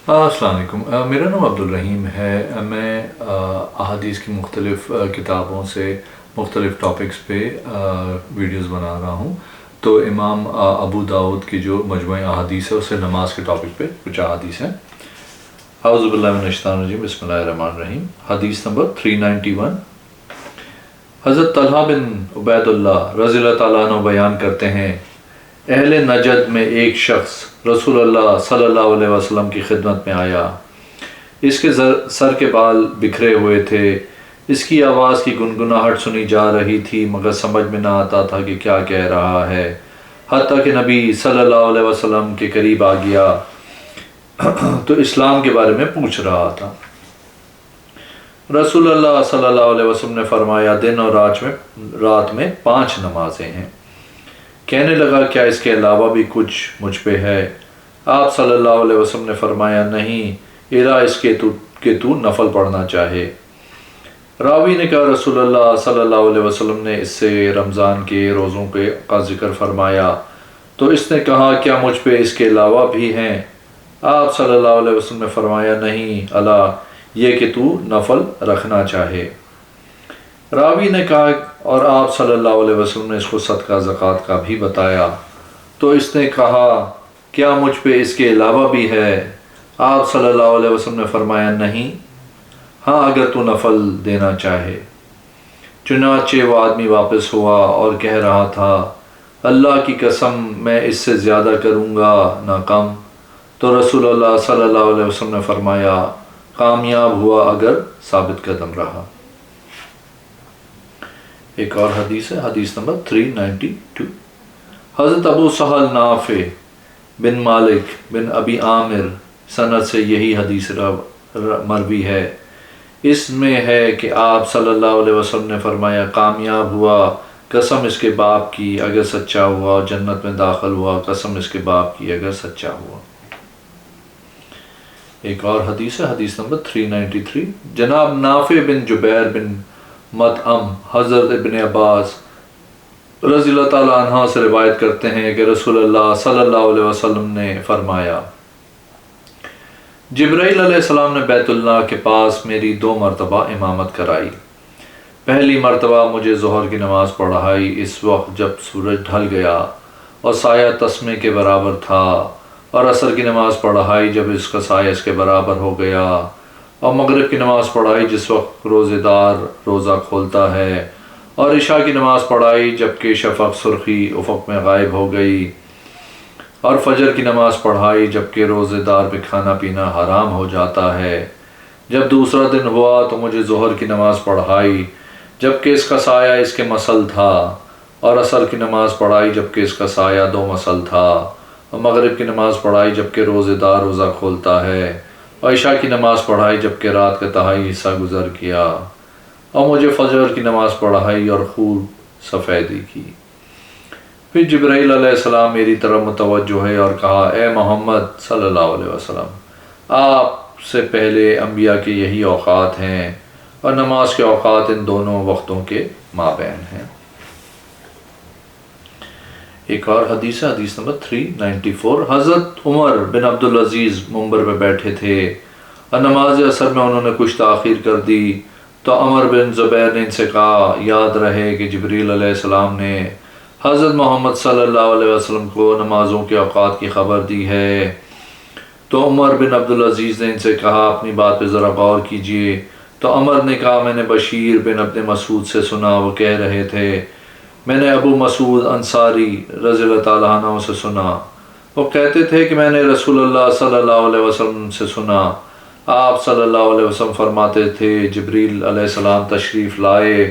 السلام علیکم، میرا نام عبدالرحیم ہے۔ میں احادیث کی مختلف کتابوں سے مختلف ٹاپکس پہ ویڈیوز بنا رہا ہوں۔ تو امام ابو داؤد کی جو مجموعہ احادیث ہے اس سے نماز کے ٹاپک پہ کچھ احادیث ہیں۔ اعوذ باللہ من الشیطان الرجیم، بسم اللہ الرحمن الرحیم۔ حدیث نمبر 391۔ حضرت طلحہ بن عبید اللہ رضی اللہ تعالیٰ عنہ بیان کرتے ہیں، اہل نجد میں ایک شخص رسول اللہ صلی اللہ علیہ وسلم کی خدمت میں آیا۔ اس کے سر کے بال بکھرے ہوئے تھے، اس کی آواز کی گنگناہٹ سنی جا رہی تھی مگر سمجھ میں نہ آتا تھا کہ کیا کہہ رہا ہے، حتیٰ کہ نبی صلی اللہ علیہ وسلم کے قریب آ گیا تو اسلام کے بارے میں پوچھ رہا تھا۔ رسول اللہ صلی اللہ علیہ وسلم نے فرمایا، دن اور رات میں 5 نمازیں ہیں۔ کہنے لگا، کیا اس کے علاوہ بھی کچھ مجھ پہ ہے؟ آپ صلی اللہ علیہ وسلم نے فرمایا، نہیں، الا اس کے تو نفل پڑھنا چاہے۔ راوی نے کہا، رسول اللہ صلی اللہ علیہ وسلم نے اس سے رمضان کے روزوں کا ذکر فرمایا تو اس نے کہا، کیا مجھ پہ اس کے علاوہ بھی ہیں؟ آپ صلی اللہ علیہ وسلم نے فرمایا، نہیں، الا یہ کہ تو نفل رکھنا چاہے۔ راوی نے کہا، اور آپ صلی اللہ علیہ وسلم نے اس کو صدقہ زکوٰۃ کا بھی بتایا تو اس نے کہا، کیا مجھ پہ اس کے علاوہ بھی ہے؟ آپ صلی اللہ علیہ وسلم نے فرمایا، نہیں، ہاں اگر تو نفل دینا چاہے۔ چنانچہ وہ آدمی واپس ہوا اور کہہ رہا تھا، اللہ کی قسم میں اس سے زیادہ کروں گا نہ کم۔ تو رسول اللہ صلی اللہ علیہ وسلم نے فرمایا، کامیاب ہوا اگر ثابت قدم رہا۔ ایک اور حدیث ہے، حدیث نمبر 392۔ حضرت ابو سہل نافع بن مالک بن ابی عامر سند سے یہی حدیث مروی ہے۔ اس میں ہے کہ آپ صلی اللہ علیہ وسلم نے فرمایا، کامیاب ہوا قسم اس کے باپ کی اگر سچا ہوا، اور جنت میں داخل ہوا قسم اس کے باپ کی اگر سچا ہوا۔ ایک اور حدیث ہے، حدیث نمبر 393۔ جناب نافع بن جبیر بن مطعم حضرت ابن عباس رضی اللہ تعالیٰ عنہ سے روایت کرتے ہیں کہ رسول اللہ صلی اللہ علیہ وسلم نے فرمایا، جبرائیل علیہ السلام نے بیت اللہ کے پاس میری 2 مرتبہ امامت کرائی۔ پہلی مرتبہ مجھے ظہر کی نماز پڑھائی اس وقت جب سورج ڈھل گیا اور سایہ تسمے کے برابر تھا، اور عصر کی نماز پڑھائی جب اس کا سایہ اس کے برابر ہو گیا، اور مغرب کی نماز پڑھائی جس وقت روزے دار روزہ کھولتا ہے، اور عشاء کی نماز پڑھائی جبکہ شفق سرخی افق میں غائب ہو گئی، اور فجر کی نماز پڑھائی جبکہ روزے دار پہ کھانا پینا حرام ہو جاتا ہے۔ جب دوسرا دن ہوا تو مجھے ظہر کی نماز پڑھائی جبکہ اس کا سایہ اس کے مثل تھا، اور عصر کی نماز پڑھائی جبکہ اس کا سایہ 2 مثل تھا، اور مغرب کی نماز پڑھائی جبکہ روزے دار روزہ کھولتا ہے، اور عشاء کی نماز پڑھائی جبکہ رات کا تہائی حصہ گزر کیا، اور مجھے فجر کی نماز پڑھائی اور خوب سفیدی کی۔ پھر جبرائیل علیہ السلام میری طرف متوجہ ہے اور کہا، اے محمد صلی اللہ علیہ وسلم، آپ سے پہلے انبیاء کے یہی اوقات ہیں، اور نماز کے اوقات ان دونوں وقتوں کے مابین ہیں۔ ایک اور حدیث ہے، حدیث نمبر 394۔ حضرت عمر بن عبدالعزیز منبر پہ بیٹھے تھے اور نماز عصر میں انہوں نے کچھ تاخیر کر دی تو عمر بن زبیر نے ان سے کہا، یاد رہے کہ جبریل علیہ السلام نے حضرت محمد صلی اللہ علیہ وسلم کو نمازوں کے اوقات کی خبر دی ہے۔ تو عمر بن عبدالعزیز نے ان سے کہا، اپنی بات پہ ذرا غور کیجئے۔ تو عمر نے کہا، میں نے بشیر بن ابن مسعود سے سنا، وہ کہہ رہے تھے، میں نے ابو مسعود انصاری رضی اللہ تعالیٰ عنہ سے سنا، وہ کہتے تھے کہ میں نے رسول اللہ صلی اللہ علیہ وسلم سے سنا، آپ صلی اللہ علیہ وسلم فرماتے تھے، جبریل علیہ السلام تشریف لائے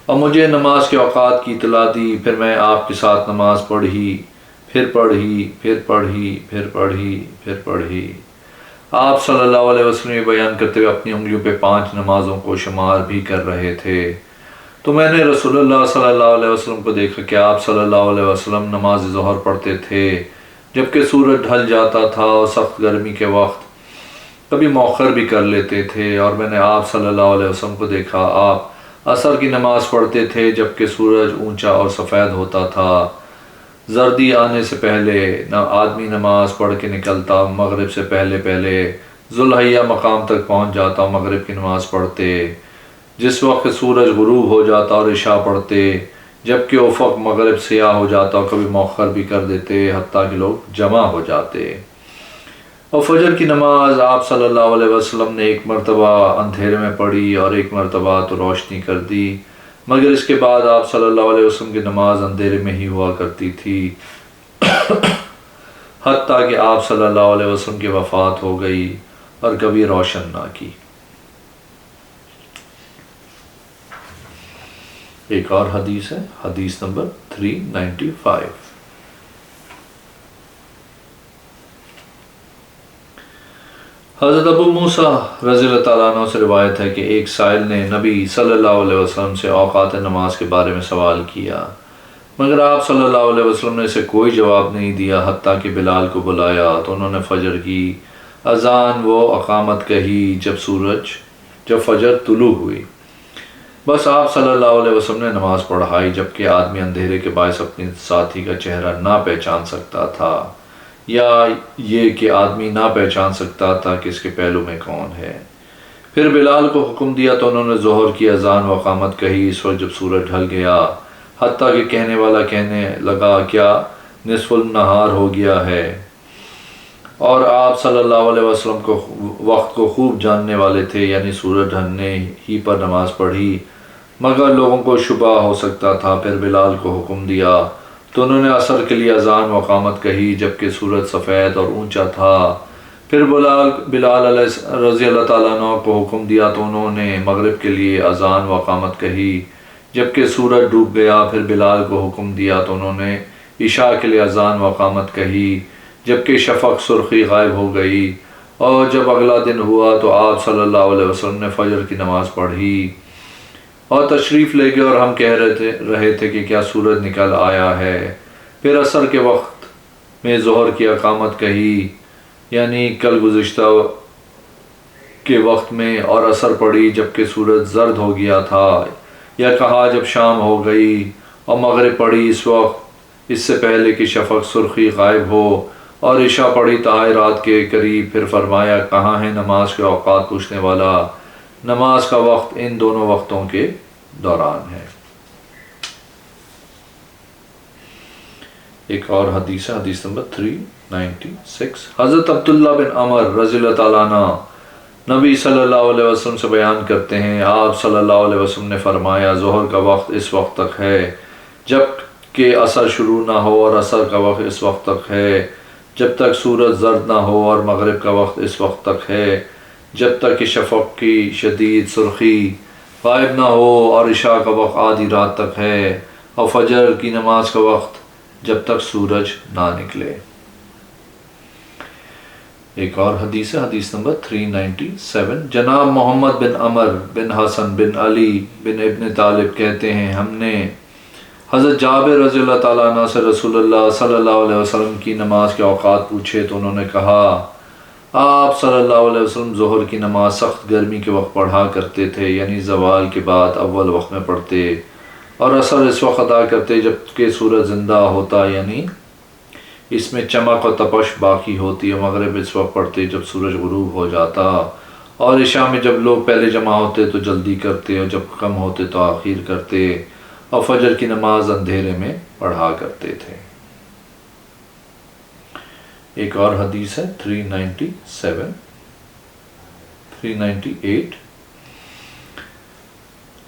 اور مجھے نماز کے اوقات کی اطلاع دی، پھر میں آپ کے ساتھ نماز پڑھی، پھر پڑھی، پھر پڑھی، پھر پڑھی، پھر پڑھی۔ آپ صلی اللہ علیہ وسلم یہ بیان کرتے ہوئے اپنی انگلیوں پہ 5 نمازوں کو شمار بھی کر رہے تھے۔ تو میں نے رسول اللہ صلی اللہ علیہ وسلم کو دیکھا کہ آپ صلی اللہ علیہ وسلم نماز ظہر پڑھتے تھے جبکہ سورج ڈھل جاتا تھا، اور سخت گرمی کے وقت کبھی مؤخر بھی کر لیتے تھے، اور میں نے آپ صلی اللہ علیہ وسلم کو دیکھا آپ عصر کی نماز پڑھتے تھے جبکہ سورج اونچا اور سفید ہوتا تھا۔ زردی آنے سے پہلے آدمی نماز پڑھ کے نکلتا، مغرب سے پہلے ذوالحیہ مقام تک پہنچ جاتا، مغرب کی نماز پڑھتے، جس وقت سورج غروب ہو جاتا اور عشاء پڑھتے، جبکہ افق مغرب سیاہ ہو جاتا اور کبھی مؤخر بھی کر دیتے حتیٰ کہ لوگ جمع ہو جاتے۔ اور فجر کی نماز آپ صلی اللہ علیہ وسلم نے ایک مرتبہ اندھیرے میں پڑھی اور ایک مرتبہ تو روشنی کر دی، مگر اس کے بعد آپ صلی اللہ علیہ وسلم کی نماز اندھیرے میں ہی ہوا کرتی تھی حتیٰ کہ آپ صلی اللہ علیہ وسلم کی وفات ہو گئی اور کبھی روشن نہ کی۔ ایک اور حدیث ہے، حدیث نمبر 395۔ حضرت ابو موسیٰ رضی اللہ تعالیٰ عنہ سے روایت ہے کہ ایک سائل نے نبی صلی اللہ علیہ وسلم سے اوقات نماز کے بارے میں سوال کیا، مگر آپ صلی اللہ علیہ وسلم نے اسے کوئی جواب نہیں دیا حتیٰ کہ بلال کو بلایا تو انہوں نے فجر کی اذان و اقامت کہی جب فجر طلوع ہوئی۔ بس آپ صلی اللہ علیہ وسلم نے نماز پڑھائی، جبکہ آدمی اندھیرے کے باعث اپنے ساتھی کا چہرہ نہ پہچان سکتا تھا، یا یہ کہ آدمی نہ پہچان سکتا تھا کہ اس کے پہلو میں کون ہے۔ پھر بلال کو حکم دیا تو انہوں نے ظہر کی اذان و اقامت کہی اس وقت جب سورج ڈھل گیا، حتیٰ کہ کہنے والا کہنے لگا کیا نصف النہار ہو گیا ہے، اور آپ صلی اللہ علیہ وسلم کو وقت کو خوب جاننے والے تھے، یعنی سورج ڈھلنے ہی پر نماز پڑھی، مگر لوگوں کو شبہ ہو سکتا تھا۔ پھر بلال کو حکم دیا تو انہوں نے عصر کے لیے اذان و اقامت کہی، جبکہ سورج سفید اور اونچا تھا۔ پھر بلال رضی اللہ تعالیٰ عنہ کو حکم دیا تو انہوں نے مغرب کے لیے اذان و اقامت کہی، جبکہ سورج ڈوب گیا۔ پھر بلال کو حکم دیا تو انہوں نے عشاء کے لیے اذان و اقامت کہی، جبکہ شفق سرخی غائب ہو گئی۔ اور جب اگلا دن ہوا تو آپ صلی اللہ علیہ وسلم نے فجر کی نماز پڑھی اور تشریف لے گئے، اور ہم کہہ رہے تھے کہ کیا سورج نکل آیا ہے۔ پھر عصر کے وقت میں ظہر کی اقامت کہی، یعنی کل گزشتہ کے وقت میں، اور عصر پڑھی جبکہ سورج زرد ہو گیا تھا، یا کہا جب شام ہو گئی، اور مغرب پڑھی اس وقت اس سے پہلے کہ شفق سرخی غائب ہو، اور عشاء پڑھی تہائی رات کے قریب۔ پھر فرمایا کہاں ہے نماز کے اوقات پوچھنے والا، نماز کا وقت ان دونوں وقتوں کے دوران ہے۔ ایک اور حدیث ہے، حدیث نمبر 396۔ حضرت عبداللہ بن عمر رضی اللہ تعالیٰ عنہ نبی صلی اللہ علیہ وسلم سے بیان کرتے ہیں، آپ صلی اللہ علیہ وسلم نے فرمایا ظہر کا وقت اس وقت تک ہے جب کہ عصر شروع نہ ہو، اور عصر کا وقت اس وقت تک ہے جب تک سورج زرد نہ ہو، اور مغرب کا وقت اس وقت تک ہے جب تک کہ شفق کی شدید سرخی غائب نہ ہو، اور عشاء کا وقت آدھی رات تک ہے، اور فجر کی نماز کا وقت جب تک سورج نہ نکلے۔ ایک اور حدیث ہے، حدیث نمبر 397۔ جناب محمد بن عمر بن حسن بن علی بن ابن طالب کہتے ہیں، ہم نے حضرت جابر رضی اللہ تعالیٰ عنہ سے رسول اللہ صلی اللہ علیہ وسلم کی نماز کے اوقات پوچھے تو انہوں نے کہا آپ صلی اللہ علیہ وسلم ظہر کی نماز سخت گرمی کے وقت پڑھا کرتے تھے، یعنی زوال کے بعد اول وقت میں پڑھتے، اور عصر اس وقت ادا کرتے جب کہ سورج زندہ ہوتا، یعنی اس میں چمک و تپش باقی ہوتی ہے۔ مغرب اس وقت پڑھتے جب سورج غروب ہو جاتا، اور عشاء میں جب لوگ پہلے جمع ہوتے تو جلدی کرتے، اور جب کم ہوتے تو آخر کرتے، اور فجر کی نماز اندھیرے میں پڑھا کرتے تھے۔ ایک اور حدیث ہے 397 398۔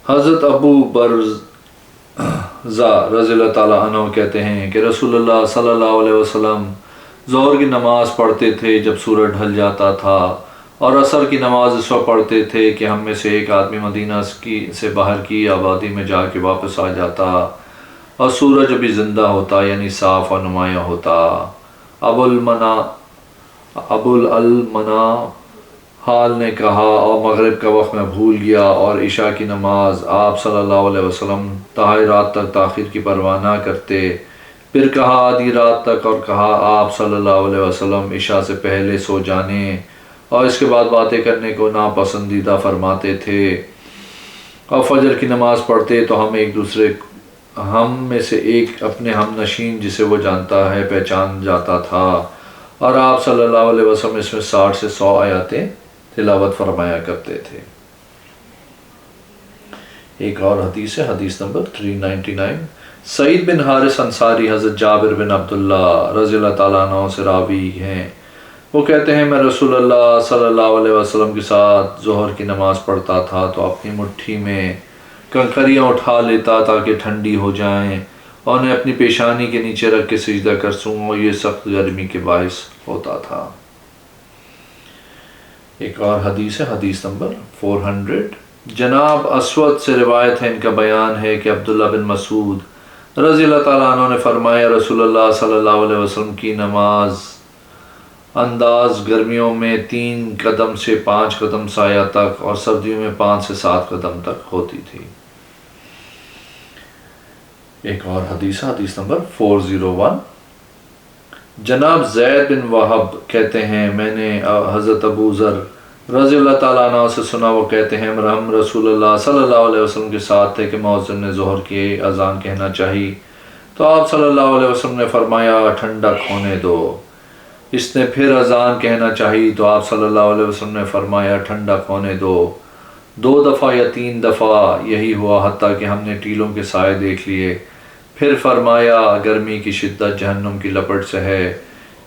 حضرت ابو برزہ رضی اللہ تعالیٰ عنہ کہتے ہیں کہ رسول اللہ صلی اللہ علیہ وسلم ظہر کی نماز پڑھتے تھے جب سورج ڈھل جاتا تھا، اور عصر کی نماز اس وقت پڑھتے تھے کہ ہم میں سے ایک آدمی مدینہ سے باہر کی آبادی میں جا کے واپس آ جاتا، اور سورج ابھی زندہ ہوتا، یعنی صاف اور نمایاں ہوتا۔ ابو المنا حال نے کہا، اور مغرب کا وقت میں بھول گیا، اور عشاء کی نماز آپ صلی اللہ علیہ وسلم تہائی رات تک تاخیر کی پرواہ نہ کرتے۔ پھر کہا آدھی رات تک، اور کہا آپ صلی اللہ علیہ وسلم عشاء سے پہلے سو جانے اور اس کے بعد باتیں کرنے کو ناپسندیدہ فرماتے تھے، اور فجر کی نماز پڑھتے تو ہم ایک دوسرے ہم میں سے ایک اپنے ہم نشین جسے وہ جانتا ہے پہچان جاتا تھا، اور آپ صلی اللہ علیہ وسلم اس میں 60 سے 100 آیاتیں تلاوت فرمایا کرتے تھے۔ ایک اور حدیث ہے، حدیث نمبر 399۔ سعید بن حارث انصاری حضرت جابر بن عبداللہ رضی اللہ تعالیٰ عنہ سے راوی ہیں، وہ کہتے ہیں میں رسول اللہ صلی اللہ علیہ وسلم کے ساتھ ظہر کی نماز پڑھتا تھا تو اپنی مٹھی میں کنکریاں اٹھا لیتا تاکہ ٹھنڈی ہو جائیں، اور انہیں اپنی پیشانی کے نیچے رکھ کے سجدہ کر سوں، اور یہ سخت گرمی کے باعث ہوتا تھا۔ ایک اور حدیث ہے، حدیث نمبر 400۔ جناب اسود سے روایت ہے، ان کا بیان ہے کہ عبداللہ بن مسعود رضی اللہ تعالیٰ عنہ نے فرمایا رسول اللہ صلی اللہ علیہ وسلم کی نماز انداز گرمیوں میں 3 قدم سے 5 قدم سایہ تک، اور سردیوں میں 5 سے 7 قدم تک ہوتی تھی۔ ایک اور حدیث، حدیث نمبر 401۔ جناب زید بن وہب کہتے ہیں میں نے حضرت ابو ذر رضی اللہ تعالیٰ عنہ سے سنا، وہ کہتے ہیں ہم رسول اللہ صلی اللہ علیہ وسلم کے ساتھ تھے کہ مؤذن نے ظہر کی اذان کہنا چاہی تو آپ صلی اللہ علیہ وسلم نے فرمایا ٹھنڈک ہونے دو۔ اس نے پھر اذان کہنا چاہی تو آپ صلی اللہ علیہ وسلم نے فرمایا ٹھنڈک ہونے دو۔ 2 دفعہ یا 3 دفعہ یہی ہوا، حتیٰ کہ ہم نے ٹیلوں کے سائے دیکھ لیے۔ پھر فرمایا گرمی کی شدت جہنم کی لپٹ سے ہے،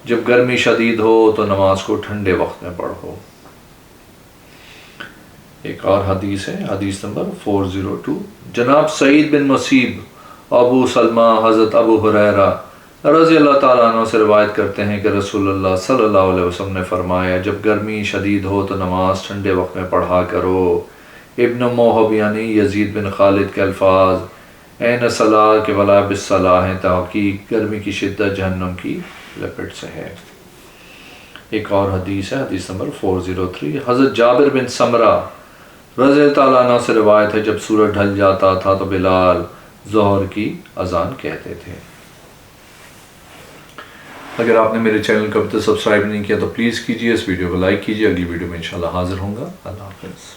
جب گرمی شدید ہو تو نماز کو ٹھنڈے وقت میں پڑھو۔ ایک اور حدیث ہے، حدیث نمبر 402۔ جناب سعید بن مسیب ابو سلمہ حضرت ابو ہریرہ رضی اللہ تعالیٰ عنہ سے روایت کرتے ہیں کہ رسول اللہ صلی اللہ علیہ وسلم نے فرمایا جب گرمی شدید ہو تو نماز ٹھنڈے وقت میں پڑھا کرو۔ ابن موہب یعنی یزید بن خالد کے الفاظ این صلاح کے ولا بالصلاح ہیں، تحقیق گرمی کی شدت جہنم کی لپٹ سے ہے۔ ایک اور حدیث ہے، حدیث نمبر 403۔ حضرت جابر بن سمرہ رضی اللہ تعالیٰ عنہ سے روایت ہے جب سورج ڈھل جاتا تھا تو بلال ظہر کی اذان کہتے تھے۔ اگر آپ نے میرے چینل کو ابھی تک سبسکرائب نہیں کیا تو پلیز کیجیے، اس ویڈیو کو لائک کیجیے۔ اگلی ویڈیو میں انشاءاللہ حاضر ہوں گا۔ اللہ حافظ۔